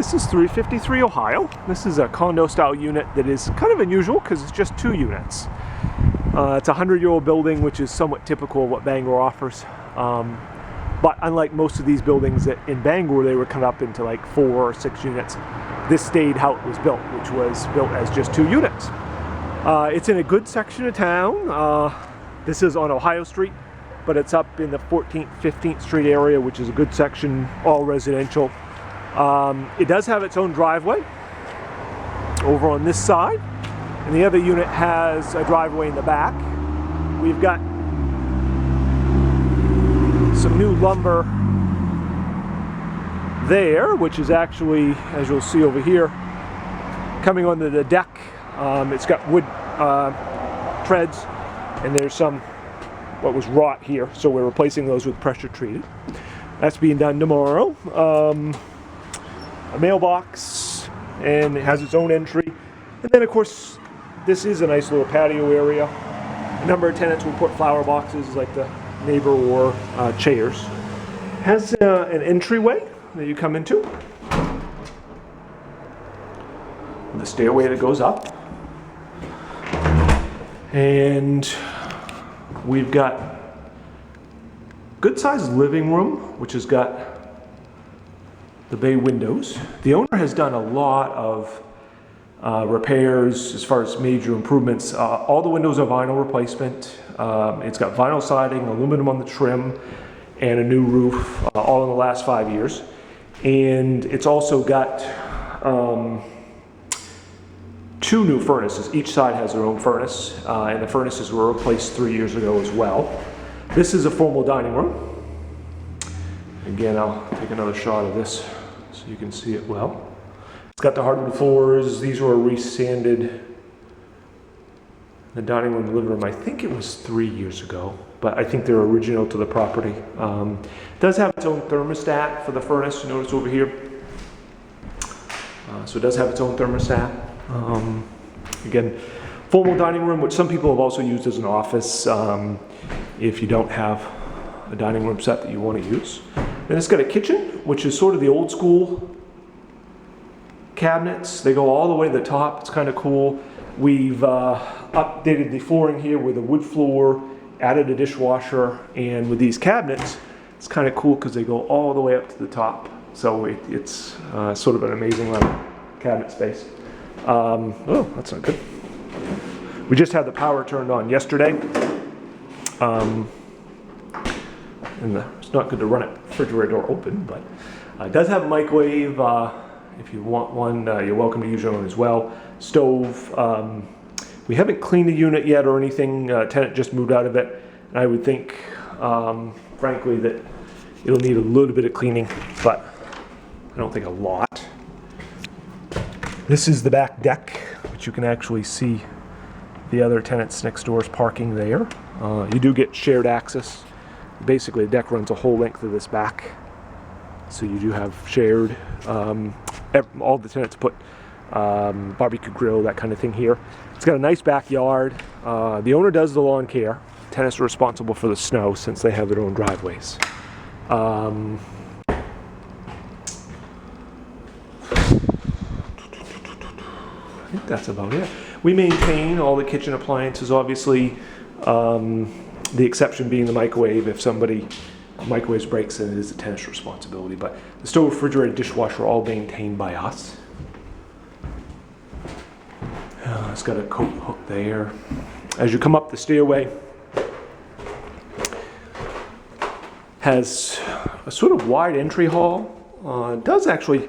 This is 353 Ohio. This is a condo style unit that is kind of unusual because it's just 2 units. It's a 100-year-old building, which is somewhat typical of what Bangor offers. But unlike most of these buildings in Bangor, they were cut up into like 4 or 6 units. This stayed how it was built, which was built as just 2 units. It's in a good section of town. This is on Ohio Street, but it's up in the 14th, 15th Street area, which is a good section, all residential. It does have its own driveway over on this side, and the other unit has a driveway in the back. We've got some new lumber there, which is actually, as you'll see over here, coming onto the deck. It's got wood treads, and there's some what was wrought here, so we're replacing those with pressure treated. That's being done tomorrow. A mailbox, and it has its own entry. And then of course this is a nice little patio area. A number of tenants will put flower boxes like the neighbor or chairs. It has an entryway that you come into, the stairway that goes up, and we've got good sized living room, which has got the bay windows. The owner has done a lot of repairs as far as major improvements. All the windows are vinyl replacement. It's got vinyl siding, aluminum on the trim, and a new roof, all in the last 5 years. And it's also got 2 new furnaces. Each side has their own furnace, and the furnaces were replaced 3 years ago as well. This is a formal dining room. Again, I'll take another shot of this so you can see it well. It's got the hardwood floors. These were resanded. The dining room and living room, I think it was 3 years ago, but I think they're original to the property. It does have its own thermostat for the furnace, you notice over here. So it does have its own thermostat. Again, formal dining room, which some people have also used as an office if you don't have a dining room set that you want to use. Then it's got a kitchen, which is sort of the old school cabinets. They go all the way to the top. It's kind of cool. We've updated the flooring here with a wood floor, added a dishwasher, and with these cabinets, it's kind of cool because they go all the way up to the top. So it's sort of an amazing amount of cabinet space. Oh, that's not good. We just had the power turned on yesterday. It's not good to run a refrigerator door open, but it does have a microwave. If you want one, you're welcome to use your own as well. Stove. We haven't cleaned the unit yet or anything. Tenant just moved out of it, and I would think, frankly, that it'll need a little bit of cleaning, but I don't think a lot. This is the back deck, which you can actually see the other tenants next door's parking there. You do get shared access. Basically, the deck runs a whole length of this back, so you do have shared. All the tenants put barbecue grill, that kind of thing here. It's got a nice backyard. The owner does the lawn care. Tenants are responsible for the snow since they have their own driveways. I think that's about it. We maintain all the kitchen appliances, obviously. The exception being the microwave. If somebody microwave breaks, then it is the tenant's responsibility. But the stove, refrigerator, dishwasher are all maintained by us. It's got a coat hook there. As you come up the stairway, has a sort of wide entry hall. It does actually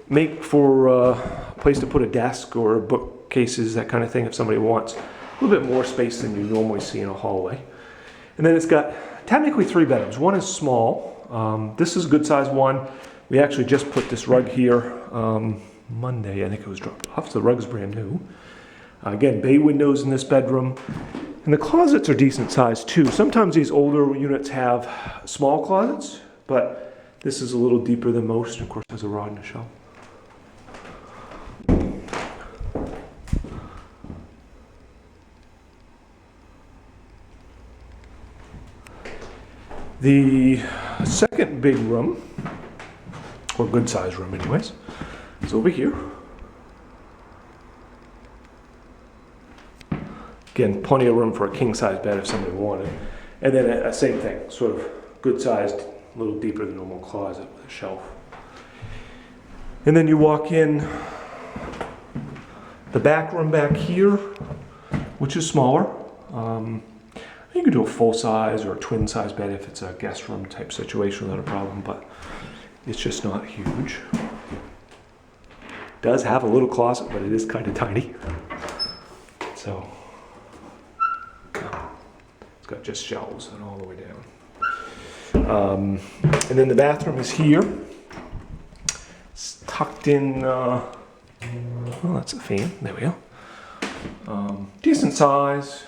make for a place to put a desk or bookcases, that kind of thing, if somebody wants a little bit more space than you normally see in a hallway. And then it's got technically 3 bedrooms. One is small. This is a good sized one. We actually just put this rug here Monday. I think it was dropped off. So the rug's brand new. Again, bay windows in this bedroom. And the closets are decent sized too. Sometimes these older units have small closets, but this is a little deeper than most. Of course, there's a rod and a shelf. The second big room, or good size room anyways. So over here, again, plenty of room for a king size bed if somebody wanted. And then a same thing, sort of good sized, a little deeper than normal closet with a shelf. And then you walk in the back room back here, which is smaller. You can do a full size or a twin size bed if it's a guest room type situation without a problem, but it's just not huge. Does have a little closet, but it is kind of tiny. So it's got just shelves and all the way down. And then the bathroom is here. It's tucked in, oh, that's a fan, there we go. Decent size,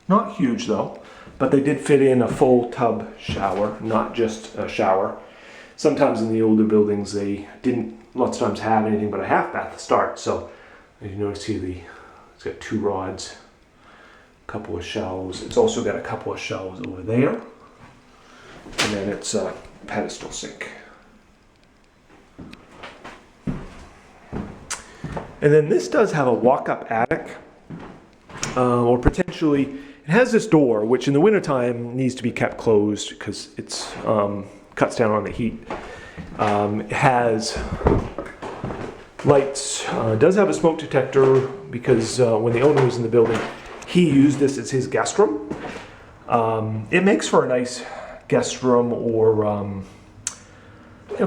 not huge though, but they did fit in a full tub shower, not just a shower. Sometimes in the older buildings they didn't lots of times have anything but a half bath to start. So as you notice here, it's got 2 rods, a couple of shelves. It's also got a couple of shelves over there. And then it's a pedestal sink. And then this does have a walk-up attic, or potentially, it has this door, which in the wintertime needs to be kept closed because it's cuts down on the heat. It has lights, does have a smoke detector because when the owner was in the building, he used this as his guest room. It makes for a nice guest room or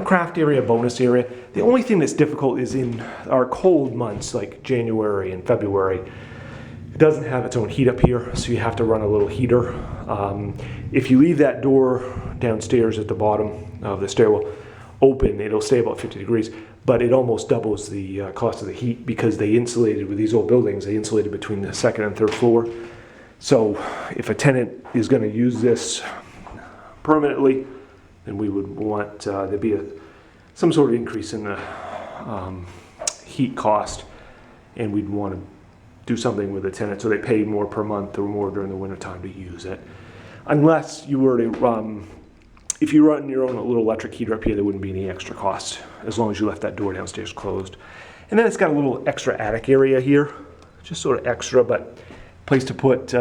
craft area, bonus area. The only thing that's difficult is in our cold months like January and February. It doesn't have its own heat up here, so you have to run a little heater. If you leave that door downstairs at the bottom of the stairwell open, it'll stay about 50 degrees, but it almost doubles the cost of the heat because they insulated with these old buildings, they insulated between the 2nd and 3rd floor. So if a tenant is going to use this permanently, then we would want there be some sort of increase in the heat cost, and we'd want to do something with the tenant so they pay more per month or more during the winter time to use it. Unless you were to, if you run your own little electric heater up here, there wouldn't be any extra cost as long as you left that door downstairs closed. And then it's got a little extra attic area here, just sort of extra, but place to put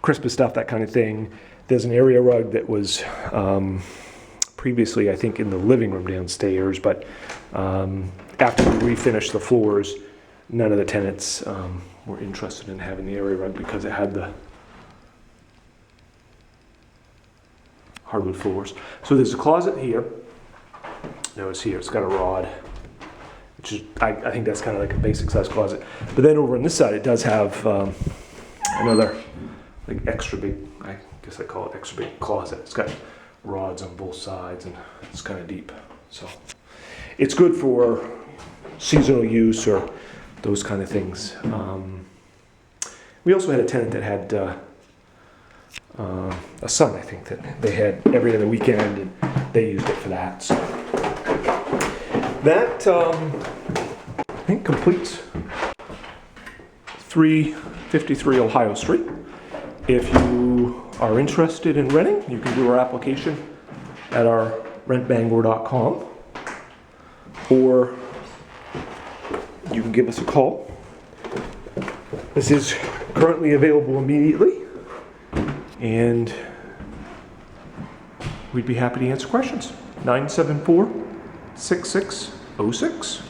Christmas stuff, that kind of thing. There's an area rug that was previously, I think, in the living room downstairs, but after we refinished the floors, none of the tenants were interested in having the area rug because it had the hardwood floors. So there's a closet here. Notice here, it's got a rod, which is, I think that's kind of like a basic size closet. But then over on this side, it does have another like extra big, I guess I call it extra big closet. It's got rods on both sides and it's kind of deep. So it's good for seasonal use or those kind of things. We also had a tenant that had a son, I think, that they had every other weekend and they used it for that. So that, I think, completes 353 Ohio Street. If you are interested in renting, you can do our application at our rentbangor.com, or you can give us a call. This is currently available immediately, and we'd be happy to answer questions. 974-6606.